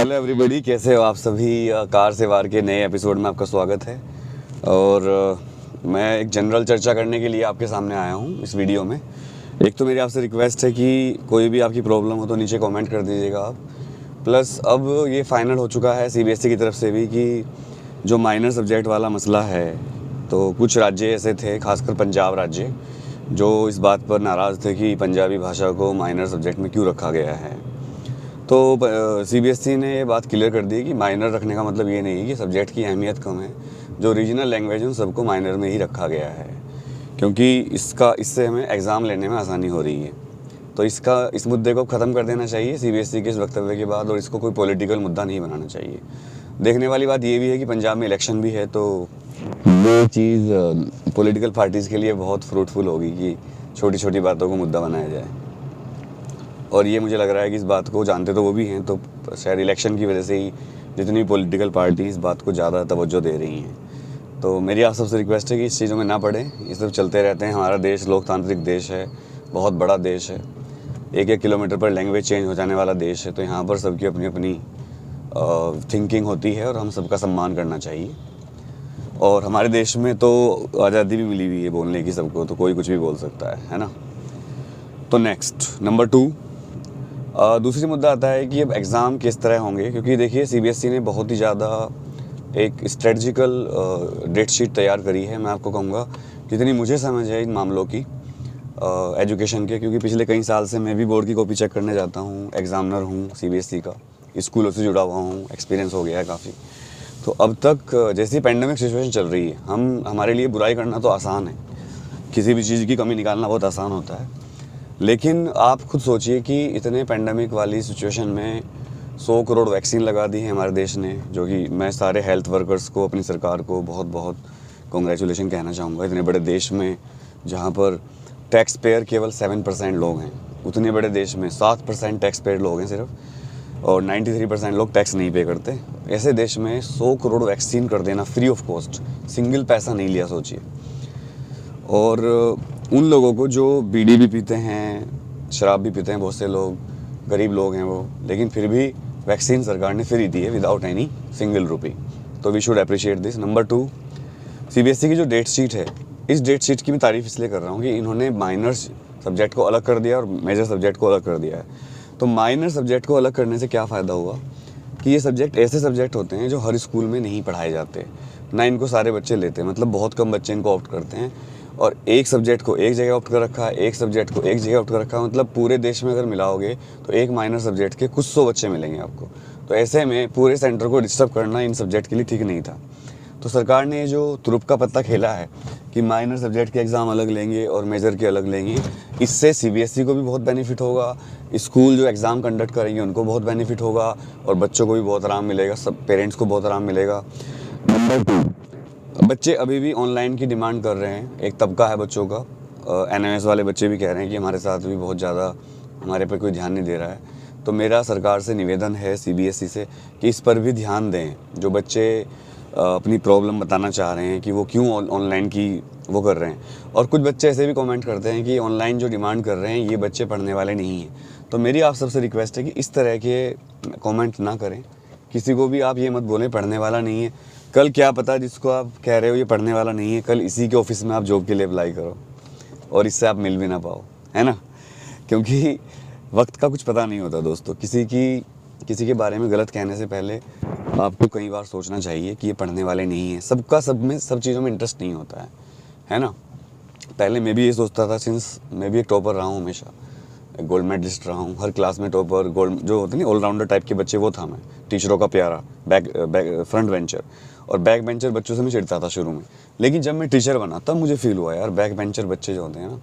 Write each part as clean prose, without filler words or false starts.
Hello everybody, कैसे हो आप सभी। कार से वार के नए एपिसोड में आपका स्वागत है। और मैं एक जनरल चर्चा करने के लिए आपके सामने आया हूँ इस वीडियो में। एक तो मेरी आपसे रिक्वेस्ट है कि कोई भी आपकी प्रॉब्लम हो तो नीचे कमेंट कर दीजिएगा आप। प्लस अब ये फाइनल हो चुका है सीबीएसई की तरफ से भी कि जो माइनर सब्जेक्ट वाला मसला है, तो कुछ राज्य ऐसे थे, खासकर पंजाब राज्य, जो इस बात पर नाराज़ थे कि पंजाबी भाषा को माइनर सब्जेक्ट में क्यों रखा गया है। तो सीबीएसई ने ये बात क्लियर कर दी कि माइनर रखने का मतलब ये नहीं है कि सब्जेक्ट की अहमियत कम है। जो रीजनल लैंग्वेज है उन सबको माइनर में ही रखा गया है, क्योंकि इससे हमें एग्ज़ाम लेने में आसानी हो रही है। तो इस मुद्दे को ख़त्म कर देना चाहिए सीबीएसई के इस वक्तव्य के बाद, और इसको कोई पॉलिटिकल मुद्दा नहीं बनाना चाहिए। देखने वाली बात ये भी है कि पंजाब में इलेक्शन भी है, तो ये चीज़ पॉलिटिकल पार्टीज़ के लिए बहुत फ्रूटफुल होगी कि छोटी छोटी बातों को मुद्दा बनाया जाए। और ये मुझे लग रहा है कि इस बात को जानते तो वो भी हैं, तो शायद इलेक्शन की वजह से ही जितनी पॉलिटिकल पार्टी इस बात को ज़्यादा तवज्जो दे रही हैं। तो मेरी आप सबसे रिक्वेस्ट है कि इस चीज़ों में ना पड़ें, ये सब चलते रहते हैं। हमारा देश लोकतांत्रिक देश है, बहुत बड़ा देश है, 1-1 किलोमीटर पर लैंग्वेज चेंज हो जाने वाला देश है। तो यहाँ पर सबकी अपनी अपनी थिंकिंग होती है और हम सबका सम्मान करना चाहिए। और हमारे देश में तो आज़ादी भी मिली हुई है बोलने की सबको, तो कोई कुछ भी बोल सकता है ना। तो नेक्स्ट नंबर 2, दूसरी मुद्दा आता है कि अब एग्ज़ाम किस तरह होंगे, क्योंकि देखिए सीबीएसई ने बहुत ही ज़्यादा एक स्ट्रेटजिकल डेट शीट तैयार करी है। मैं आपको कहूँगा जितनी मुझे समझ है इन मामलों की एजुकेशन के, क्योंकि पिछले कई साल से मैं भी बोर्ड की कॉपी चेक करने जाता हूँ, एग्ज़ामिनर हूँ सीबीएसई का, स्कूलों से जुड़ा हुआ हूँ, एक्सपीरियंस हो गया है काफ़ी। तो अब तक जैसी पैंडेमिक सिचुएशन चल रही है, हमारे लिए बुराई करना तो आसान है, किसी भी चीज़ की कमी निकालना बहुत आसान होता है। लेकिन आप खुद सोचिए कि इतने पैंडेमिक वाली सिचुएशन में 100 करोड़ वैक्सीन लगा दी है हमारे देश ने, जो कि मैं सारे हेल्थ वर्कर्स को, अपनी सरकार को बहुत बहुत कॉन्ग्रेचुलेशन कहना चाहूँगा। इतने बड़े देश में जहाँ पर टैक्स पेयर केवल 7% लोग हैं, उतने बड़े देश में 7% टैक्स पेयर लोग हैं सिर्फ, और 93% लोग टैक्स नहीं पे करते। ऐसे देश में 100 करोड़ वैक्सीन कर देना फ्री ऑफ कॉस्ट, सिंगल पैसा नहीं लिया, सोचिए। और उन लोगों को जो बीड़ी भी पीते हैं, शराब भी पीते हैं, बहुत से लोग गरीब लोग हैं वो, लेकिन फिर भी वैक्सीन सरकार ने फ्री दी है विदाउट एनी सिंगल रुपी। तो we should appreciate this. Number 2, CBSE की जो डेट शीट है, इस डेट शीट की मैं तारीफ इसलिए कर रहा हूँ कि इन्होंने माइनर सब्जेक्ट को अलग कर दिया और मेजर सब्जेक्ट को अलग कर दिया है। तो माइनर सब्जेक्ट को अलग करने से क्या फ़ायदा हुआ कि ये सब्जेक्ट ऐसे सब्जेक्ट होते हैं जो हर स्कूल में नहीं पढ़ाए जाते, ना इनको सारे बच्चे लेते हैं, मतलब बहुत कम बच्चे इनको ऑप्ट करते हैं। और एक सब्जेक्ट को एक जगह ऑप्ट कर रखा है, एक सब्जेक्ट को एक जगह ऑप्ट कर रखा है, मतलब पूरे देश में अगर मिलाओगे तो एक माइनर सब्जेक्ट के कुछ 100 बच्चे मिलेंगे आपको। तो ऐसे में पूरे सेंटर को डिस्टर्ब करना इन सब्जेक्ट के लिए ठीक नहीं था। तो सरकार ने जो तुरुप का पत्ता खेला है कि माइनर सब्जेक्ट के एग्ज़ाम अलग लेंगे और मेजर के अलग लेंगे, इससे सीबीएसई को भी बहुत बेनिफिट होगा, स्कूल जो एग्ज़ाम कंडक्ट करेंगे उनको बहुत बेनिफिट होगा, और बच्चों को भी बहुत आराम मिलेगा, सब पेरेंट्स को बहुत आराम मिलेगा। नंबर 2, बच्चे अभी भी ऑनलाइन की डिमांड कर रहे हैं। एक तबका है बच्चों का, एनएमएस वाले बच्चे भी कह रहे हैं कि हमारे साथ भी बहुत ज़्यादा हमारे पे कोई ध्यान नहीं दे रहा है। तो मेरा सरकार से निवेदन है सीबीएसई से कि इस पर भी ध्यान दें। जो बच्चे अपनी प्रॉब्लम बताना चाह रहे हैं कि वो क्यों ऑनलाइन की वो कर रहे हैं, और कुछ बच्चे ऐसे भी कमेंट करते हैं कि ऑनलाइन जो डिमांड कर रहे हैं ये बच्चे पढ़ने वाले नहीं हैं। तो मेरी आप सबसे रिक्वेस्ट है कि इस तरह के कमेंट ना करें, किसी को भी आप ये मत बोलें पढ़ने वाला नहीं है। कल क्या पता जिसको आप कह रहे हो ये पढ़ने वाला नहीं है, कल इसी के ऑफिस में आप जॉब के लिए अप्लाई करो और इससे आप मिल भी ना पाओ, है ना। क्योंकि वक्त का कुछ पता नहीं होता दोस्तों। किसी के बारे में गलत कहने से पहले आपको कई बार सोचना चाहिए कि ये पढ़ने वाले नहीं हैं। सबका सब चीज़ों में इंटरेस्ट नहीं होता है ना। पहले मैं भी ये सोचता था, सिंस मैं भी एक टॉपर रहा हूँ, हमेशा गोल्ड मेडलिस्ट रहा हूँ, हर क्लास में टॉपर, गोल्ड जो होते नहीं ऑलराउंडर टाइप के बच्चे, वो था मैं, टीचरों का प्यारा, फ्रंट बेंचर। और बैक बेंचर बच्चों से मैं चिढ़ता था शुरू में, लेकिन जब मैं टीचर बना तब मुझे फील हुआ यार बैक बेंचर बच्चे जो होते हैं ना,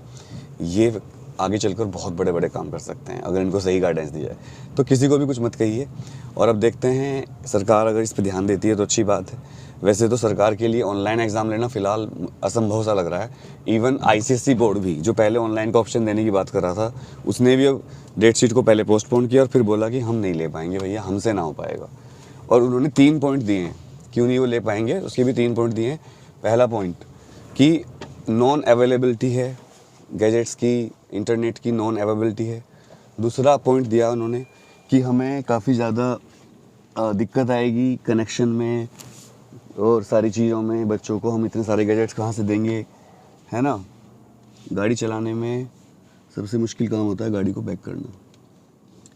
ये आगे चलकर बहुत बड़े बड़े काम कर सकते हैं अगर इनको सही गाइडेंस दी जाए। तो किसी को भी कुछ मत कहिए, और अब देखते हैं सरकार अगर इस पर ध्यान देती है तो अच्छी बात है। वैसे तो सरकार के लिए ऑनलाइन एग्ज़ाम लेना फ़िलहाल असंभव सा लग रहा है। इवन आईसीएसई बोर्ड भी, जो पहले ऑनलाइन का ऑप्शन देने की बात कर रहा था, उसने भी अब डेट शीट को पहले पोस्टपोन किया और फिर बोला कि हम नहीं ले पाएंगे भैया, हमसे ना हो पाएगा। और उन्होंने 3 पॉइंट दिए हैं क्यों नहीं वो ले पाएंगे, उसके भी 3 पॉइंट दिए हैं। पहला पॉइंट कि नॉन अवेलेबिलिटी है गैजेट्स की, इंटरनेट की नॉन अवेलेबिलिटी है। दूसरा पॉइंट दिया उन्होंने कि हमें काफ़ी ज़्यादा दिक्कत आएगी कनेक्शन में और सारी चीज़ों में। बच्चों को हम इतने सारे गैजेट्स कहाँ से देंगे, है ना। गाड़ी चलाने में सबसे मुश्किल काम होता है गाड़ी को बैक करना,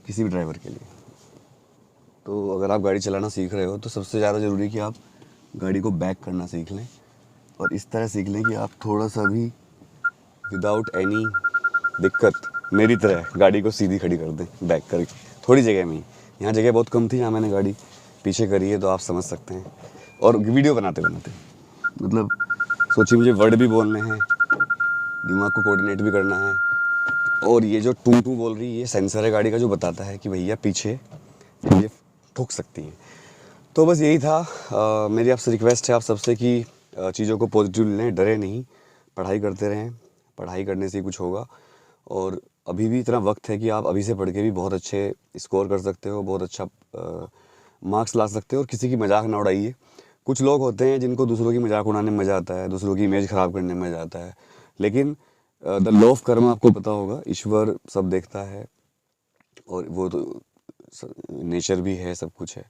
किसी भी ड्राइवर के लिए। तो अगर आप गाड़ी चलाना सीख रहे हो तो सबसे ज़्यादा ज़रूरी है कि आप गाड़ी को बैक करना सीख लें, और इस तरह सीख लें कि आप थोड़ा सा भी विदाउट एनी दिक्कत मेरी तरह गाड़ी को सीधी खड़ी कर दें बैक करके, थोड़ी जगह में ही। यहाँ जगह बहुत कम थी, यहाँ मैंने गाड़ी पीछे करी है, तो आप समझ सकते हैं। और वीडियो बनाते बनाते मतलब सोचिए, मुझे वर्ड भी बोलने हैं, दिमाग को कोऑर्डिनेट भी करना है, और ये जो टू टू बोल रही है ये सेंसर है गाड़ी का जो बताता है कि भैया पीछे ये ठुक सकती है। तो बस यही था। मेरी आपसे रिक्वेस्ट है आप सबसे कि चीज़ों को पॉजिटिव लें, डरे नहीं, पढ़ाई करते रहें, पढ़ाई करने से ही कुछ होगा। और अभी भी इतना वक्त है कि आप अभी से पढ़ के भी बहुत अच्छे स्कोर कर सकते हो, बहुत अच्छा मार्क्स ला सकते हो, और किसी की मजाक ना उड़ाइए। कुछ लोग होते हैं जिनको दूसरों की मजाक उड़ाने में मज़ा आता है, दूसरों की इमेज ख़राब करने में मज़ा आता है, लेकिन द लॉ ऑफ कर्म आपको पता होगा, ईश्वर सब देखता है, और वो तो नेचर भी है, सब कुछ है।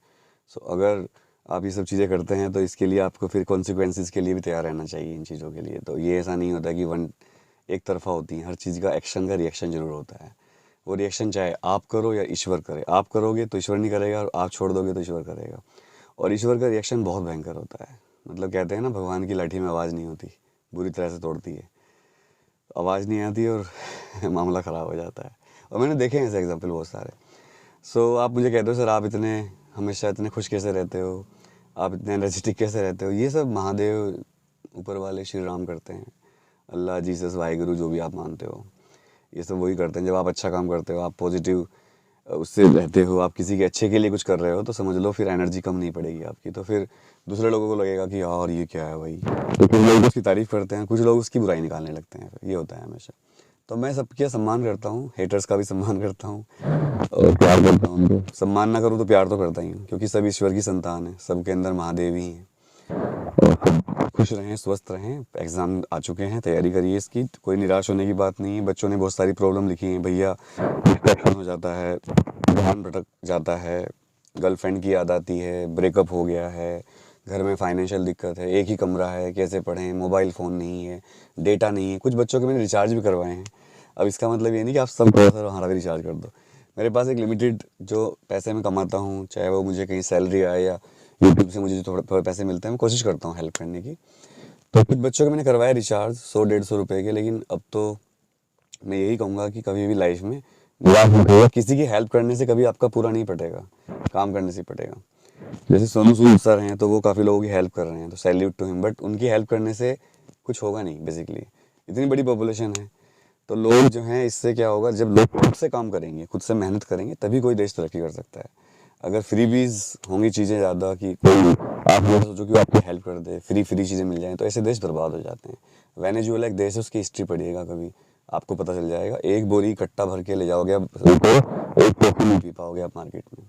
सो अगर आप ये सब चीज़ें करते हैं तो इसके लिए आपको फिर कॉन्सिक्वेंसेस के लिए भी तैयार रहना चाहिए इन चीज़ों के लिए। तो ये ऐसा नहीं होता कि एक तरफा होती है, हर चीज़ का एक्शन का रिएक्शन ज़रूर होता है। वो रिएक्शन चाहे आप करो या ईश्वर करे, आप करोगे तो ईश्वर नहीं करेगा, और आप छोड़ दोगे तो ईश्वर करेगा। और ईश्वर का रिएक्शन बहुत भयंकर होता है। मतलब कहते हैं ना, भगवान की लाठी में आवाज़ नहीं होती, बुरी तरह से तोड़ती है, आवाज़ नहीं आती और मामला ख़राब हो जाता है। और मैंने देखे हैं ऐसे एग्जाम्पल बहुत सारे। सो आप मुझे कहते हो सर आप इतने हमेशा इतने खुश कैसे रहते हो, आप इतने एनर्जेटिक कैसे रहते हो? ये सब महादेव, ऊपर वाले श्री राम करते हैं, अल्लाह, जीसस, वाहिगुरु, जो भी आप मानते हो, ये सब वही करते हैं। जब आप अच्छा काम करते हो, आप पॉजिटिव उससे रहते हो, आप किसी के अच्छे के लिए कुछ कर रहे हो, तो समझ लो फिर एनर्जी कम नहीं पड़ेगी आपकी। तो फिर दूसरे लोगों को लगेगा कि यार ये क्या है भाई, तो कुछ लोग उसकी तारीफ़ करते हैं, कुछ लोग उसकी बुराई निकालने लगते हैं, फिर ये होता है हमेशा। तो मैं सबका सम्मान करता हूँ, हेटर्स का भी सम्मान करता हूँ, और प्यार करता हूँ उनको। सम्मान ना करूँ तो प्यार तो करता ही हूँ, क्योंकि सब ईश्वर की संतान है, सबके अंदर महादेव ही हैं। और सब खुश रहें, स्वस्थ रहें। एग्ज़ाम आ चुके हैं, तैयारी करिए इसकी, कोई निराश होने की बात नहीं है। बच्चों ने बहुत सारी प्रॉब्लम लिखी हैं, भैया डिस्ट्रैक्शन हो जाता है, ध्यान भटक जाता है, गर्लफ्रेंड की याद आती है, ब्रेकअप हो गया है, घर में फाइनेंशियल दिक्कत है, एक ही कमरा है, कैसे पढ़ें, मोबाइल फ़ोन नहीं है, डेटा नहीं है। कुछ बच्चों के मैंने रिचार्ज भी करवाए हैं। अब इसका मतलब ये नहीं कि आप सब थोड़ा सा हमारा भी रिचार्ज कर दो। मेरे पास एक लिमिटेड जो पैसे मैं कमाता हूँ, चाहे वो मुझे कहीं सैलरी आए या यूट्यूब से मुझे जो थोड़ा पैसे मिलते हैं, मैं कोशिश करता हूँ हेल्प करने की। तो कुछ बच्चों के मैंने करवाया रिचार्ज 100-150 रुपये के, लेकिन अब तो मैं यही कहूँगा कि कभी भी लाइफ में निराश मत होइए। किसी की हेल्प करने से कभी आपका पूरा नहीं पटेगा, काम करने से पटेगा। जैसे सोनू सूद सर हैं, तो वो काफ़ी लोगों की हेल्प कर रहे हैं, तो सैल्यूट टू हिम, बट उनकी हेल्प करने से कुछ होगा नहीं बेसिकली। इतनी बड़ी पॉपुलेशन है, तो लोग जो हैं, इससे क्या होगा, जब लोग खुद से काम करेंगे, खुद से मेहनत करेंगे, तभी कोई देश तरक्की कर सकता है। अगर फ्रीबीज होंगी चीज़ें ज़्यादा, कि कोई आप ये सोचो कि वो आपकी हेल्प कर दे, फ्री चीज़ें मिल जाएँ, तो ऐसे देश बर्बाद हो जाते हैं। वेनेजुएला एक देश है, उसकी हिस्ट्री पढ़िएगा कभी, आपको पता चल जाएगा। एक बोरी कट्टा भर के ले जाओगे आप, एक कॉफ़ी नहीं पी पाओगे आप मार्केट में।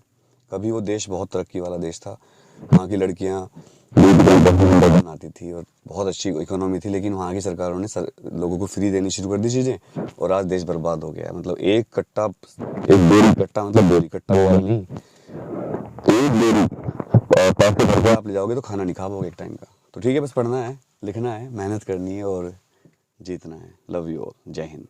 कभी वो देश बहुत तरक्की वाला देश था, वहाँ की लड़कियाँ बनाती थी और बहुत अच्छी इकोनॉमी थी, लेकिन वहाँ की सरकारों ने लोगों को फ्री देनी शुरू कर दी चीज़ें, और आज देश बर्बाद हो गया है। मतलब एक बोरी कट्टा, मतलब बोरी कट्टा हुआ नहीं, एक बोरी और पैसे भर के आप ले जाओगे तो खाना नहीं खा पाओगे एक टाइम का। तो ठीक है, बस पढ़ना है, लिखना है, मेहनत करनी है और जीतना है। लव यू ऑल, जय हिंद।